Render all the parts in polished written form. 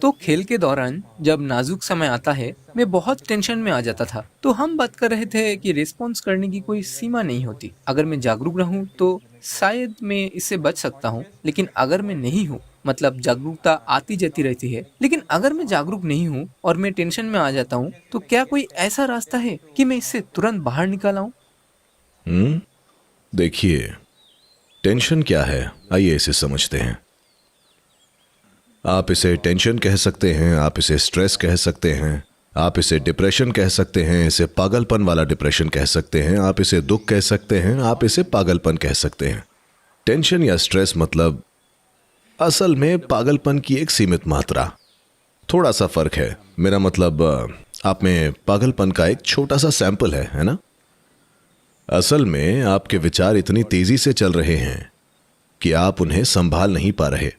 तो खेल के दौरान जब नाजुक समय आता है, मैं बहुत टेंशन में आ जाता था। तो हम बात कर रहे थे कि रिस्पॉन्स करने की कोई सीमा नहीं होती। अगर मैं जागरूक रहूं तो शायद मैं इससे बच सकता हूं, लेकिन अगर मैं नहीं हूं, मतलब जागरूकता आती जाती रहती है, लेकिन अगर मैं जागरूक नहीं हूं और मैं टेंशन में आ जाता हूं, तो क्या कोई ऐसा रास्ता है कि मैं इससे तुरंत बाहर निकल आऊं? देखिए, टेंशन क्या है, आइए इसे समझते हैं। आप इसे टेंशन कह सकते हैं, आप इसे स्ट्रेस कह सकते हैं, आप इसे डिप्रेशन कह सकते हैं, इसे पागलपन वाला डिप्रेशन कह सकते हैं, आप इसे दुख कह सकते हैं, आप इसे पागलपन कह सकते हैं। टेंशन या स्ट्रेस मतलब असल में पागलपन की एक सीमित मात्रा। थोड़ा सा फर्क है। मेरा मतलब आप में पागलपन का एक छोटा सा सैंपल है ना? असल में आपके विचार इतनी तेजी से चल रहे हैं कि आप उन्हें संभाल नहीं पा रहे।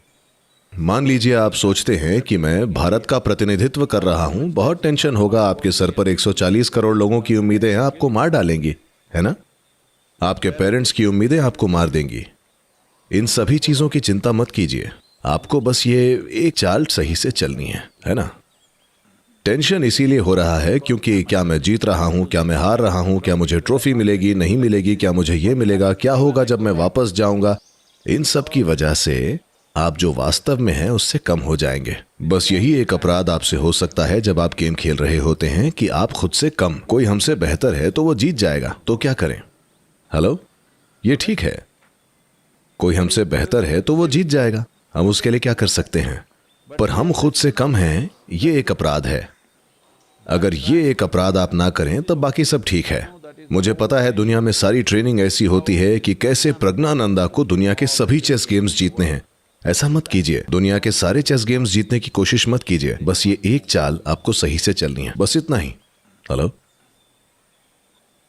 मान लीजिए आप सोचते हैं कि मैं भारत का प्रतिनिधित्व कर रहा हूं, बहुत टेंशन होगा, आपके सर पर 140 करोड़ लोगों की उम्मीदें हैं, आपको मार डालेंगी, है ना? आपके पेरेंट्स की उम्मीदें आपको मार देंगी। इन सभी चीजों की चिंता मत कीजिए, आपको बस ये एक चाल सही से चलनी है ना? टेंशन इसीलिए हो रहा है क्योंकि क्या मैं जीत रहा हूं, क्या मैं हार रहा हूं, क्या मुझे ट्रॉफी मिलेगी नहीं मिलेगी, क्या मुझे ये मिलेगा, क्या होगा जब मैं वापस जाऊंगा। इन सब की वजह से आप जो वास्तव में हैं उससे कम हो जाएंगे। बस यही एक अपराध आपसे हो सकता है जब आप गेम खेल रहे होते हैं कि आप खुद से कम। कोई हमसे बेहतर है तो वो जीत जाएगा, तो क्या करें? हेलो, ये ठीक है, कोई हमसे बेहतर है तो वो जीत जाएगा, हम उसके लिए क्या कर सकते हैं? पर हम खुद से कम हैं, ये एक अपराध है। अगर ये एक अपराध आप ना करें तब बाकी सब ठीक है। मुझे पता है दुनिया में सारी ट्रेनिंग ऐसी होती है कि कैसे प्रज्ञानंदा को दुनिया के सभी चेस गेम्स जीतने हैं। ऐसा मत कीजिए, दुनिया के सारे चेस गेम्स जीतने की कोशिश मत कीजिए। बस ये एक चाल आपको सही से चलनी है, बस इतना ही। हेलो,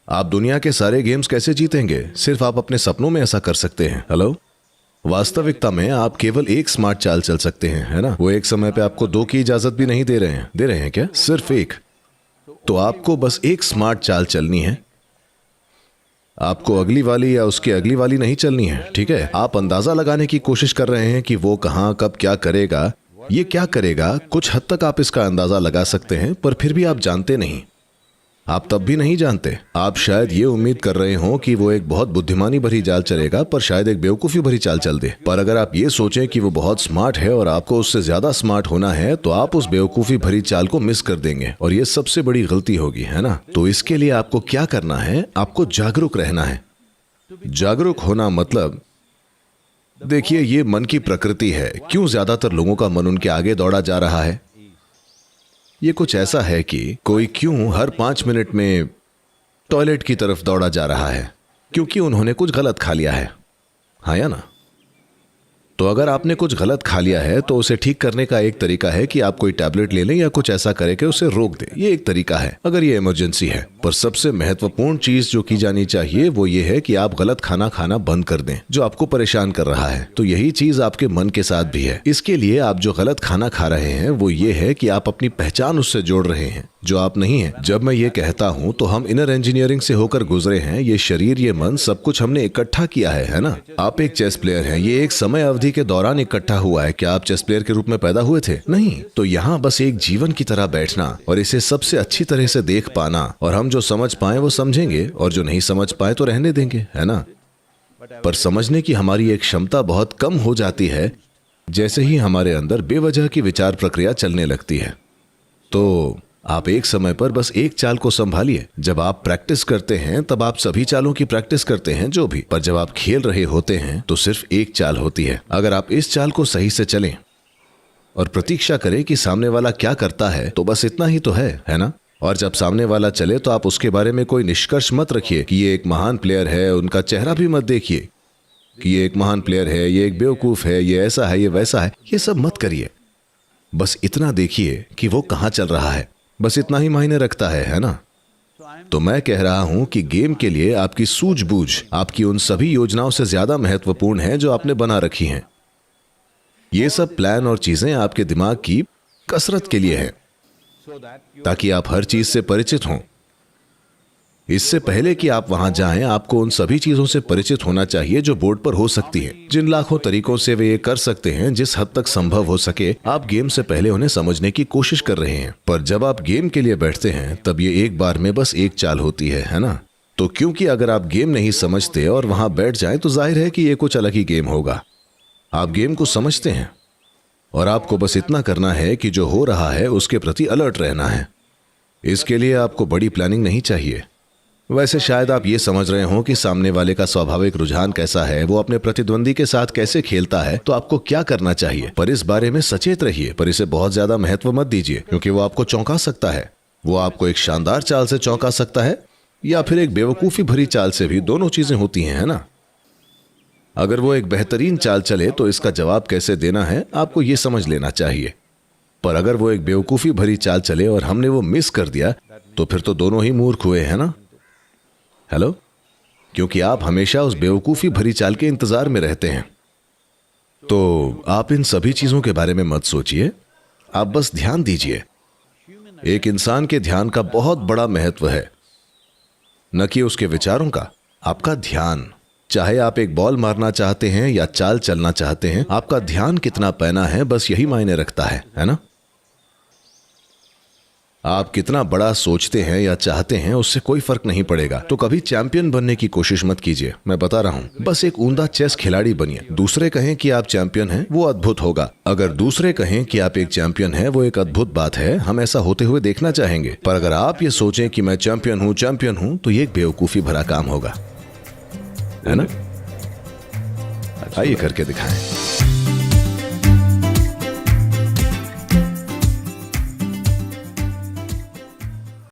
आप दुनिया के सारे गेम्स कैसे जीतेंगे? सिर्फ आप अपने सपनों में ऐसा कर सकते हैं। हेलो, वास्तविकता में आप केवल एक स्मार्ट चाल चल सकते हैं, है ना? वो एक समय पे आपको दो की इजाजत भी नहीं दे रहे हैं क्या? सिर्फ एक। तो आपको बस एक स्मार्ट चाल चलनी है, आपको अगली वाली या उसकी अगली वाली नहीं चलनी है, ठीक है? आप अंदाजा लगाने की कोशिश कर रहे हैं कि वो कहां कब क्या करेगा, ये क्या करेगा। कुछ हद तक आप इसका अंदाजा लगा सकते हैं, पर फिर भी आप जानते नहीं। आप तब भी नहीं जानते। आप शायद ये उम्मीद कर रहे हो कि वो एक बहुत बुद्धिमानी भरी चाल चलेगा, पर शायद एक बेवकूफी भरी चाल चल दे। पर अगर आप ये सोचें कि वो बहुत स्मार्ट है और आपको उससे ज्यादा स्मार्ट होना है, तो आप उस बेवकूफी भरी चाल को मिस कर देंगे और ये सबसे बड़ी गलती होगी, है ना? तो इसके लिए आपको क्या करना है? आपको जागरूक रहना है। जागरूक होना मतलब, देखिए, ये मन की प्रकृति है। क्यों ज्यादातर लोगों का मन उनके आगे दौड़ा जा रहा है? ये कुछ ऐसा है कि कोई क्यों हर 5 मिनट में टॉयलेट की तरफ दौड़ा जा रहा है, क्योंकि उन्होंने कुछ गलत खा लिया है, हाँ या ना? तो अगर आपने कुछ गलत खा लिया है तो उसे ठीक करने का एक तरीका है कि आप कोई टैबलेट ले लें या कुछ ऐसा करें कि उसे रोक दें। ये एक तरीका है अगर ये इमरजेंसी है। पर सबसे महत्वपूर्ण चीज जो की जानी चाहिए वो ये है कि आप गलत खाना खाना बंद कर दें जो आपको परेशान कर रहा है। तो यही चीज आपके मन के साथ भी है। इसके लिए आप जो गलत खाना खा रहे हैं वो ये है कि आप अपनी पहचान उससे जोड़ रहे हैं जो आप नहीं है। जब मैं ये कहता हूं तो हम इनर इंजीनियरिंग से होकर गुजरे हैं। ये शरीर, ये मन, सब कुछ हमने इकट्ठा किया है ना? आप एक चेस प्लेयर हैं, ये एक समय अवधि के दौरान इकट्ठा हुआ है। क्या आप चेस प्लेयर के रूप में पैदा हुए थे? नहीं। तो यहाँ बस एक जीवन की तरह बैठना और इसे सबसे अच्छी तरह से देख पाना, और हम जो समझ पाए वो समझेंगे और जो नहीं समझ पाए तो रहने देंगे, है ना? पर समझने की हमारी एक क्षमता बहुत कम हो जाती है जैसे ही हमारे अंदर बेवजह की विचार प्रक्रिया चलने लगती है। तो आप एक समय पर बस एक चाल को संभालिए। जब आप प्रैक्टिस करते हैं तब आप सभी चालों की प्रैक्टिस करते हैं जो भी, पर जब आप खेल रहे होते हैं तो सिर्फ एक चाल होती है। अगर आप इस चाल को सही से चलें और प्रतीक्षा करें कि सामने वाला क्या करता है, तो बस इतना ही तो है ना? और जब सामने वाला चले तो आप उसके बारे में कोई निष्कर्ष मत रखिए कि ये एक महान प्लेयर है। उनका चेहरा भी मत देखिए कि ये एक महान प्लेयर है, ये एक बेवकूफ है, ये ऐसा है, ये वैसा है। ये सब मत करिए। बस इतना देखिए कि वो कहां चल रहा है। बस इतना ही मायने रखता है ना? तो मैं कह रहा हूं कि गेम के लिए आपकी सूझबूझ आपकी उन सभी योजनाओं से ज्यादा महत्वपूर्ण है जो आपने बना रखी हैं। ये सब प्लान और चीजें आपके दिमाग की कसरत के लिए हैं ताकि आप हर चीज से परिचित हों। इससे पहले कि आप वहां जाएं, आपको उन सभी चीजों से परिचित होना चाहिए जो बोर्ड पर हो सकती हैं। जिन लाखों तरीकों से वे ये कर सकते हैं, जिस हद तक संभव हो सके, आप गेम से पहले उन्हें समझने की कोशिश कर रहे हैं। पर जब आप गेम के लिए बैठते हैं, तब ये एक बार में बस एक चाल होती है ना? तो क्योंकि अगर आप गेम नहीं समझते और वहां बैठ जाएं, तो जाहिर है कि ये कुछ अलग ही गेम होगा। आप गेम को समझते हैं और आपको बस इतना करना है कि जो हो रहा है उसके प्रति अलर्ट रहना है। इसके लिए आपको बड़ी प्लानिंग नहीं चाहिए। वैसे शायद आप ये समझ रहे हो कि सामने वाले का स्वाभाविक रुझान कैसा है, वो अपने प्रतिद्वंदी के साथ कैसे खेलता है, तो आपको क्या करना चाहिए। पर इस बारे में सचेत रहिए, पर इसे बहुत ज्यादा महत्व मत दीजिए, क्योंकि वो आपको चौंका सकता है। वो आपको एक शानदार चाल से चौंका सकता है या फिर एक बेवकूफी भरी चाल से भी। दोनों चीजें होती हैं, है ना? अगर वो एक बेहतरीन चाल चले तो इसका जवाब कैसे देना है आपको ये समझ लेना चाहिए। पर अगर वो एक बेवकूफी भरी चाल चले और हमने वो मिस कर दिया, तो फिर तो दोनों ही मूर्ख हुए, है ना? हेलो? क्योंकि आप हमेशा उस बेवकूफी भरी चाल के इंतजार में रहते हैं। तो आप इन सभी चीजों के बारे में मत सोचिए, आप बस ध्यान दीजिए। एक इंसान के ध्यान का बहुत बड़ा महत्व है, न कि उसके विचारों का। आपका ध्यान, चाहे आप एक बॉल मारना चाहते हैं या चाल चलना चाहते हैं, आपका ध्यान कितना पैना है, बस यही मायने रखता है ना? आप कितना बड़ा सोचते हैं या चाहते हैं, उससे कोई फर्क नहीं पड़ेगा। तो कभी चैंपियन बनने की कोशिश मत कीजिए, मैं बता रहा हूं। बस एक ऊंधा चेस खिलाड़ी बनिए। दूसरे कहें कि आप चैंपियन हैं, वो अद्भुत होगा। अगर दूसरे कहें कि आप एक चैंपियन हैं, वो एक अद्भुत बात है, हम ऐसा होते हुए देखना चाहेंगे। पर अगर आप ये सोचें कि मैं चैंपियन हूं, तो ये एक बेवकूफी भरा काम होगा, है ना? आइए करके दिखाएं।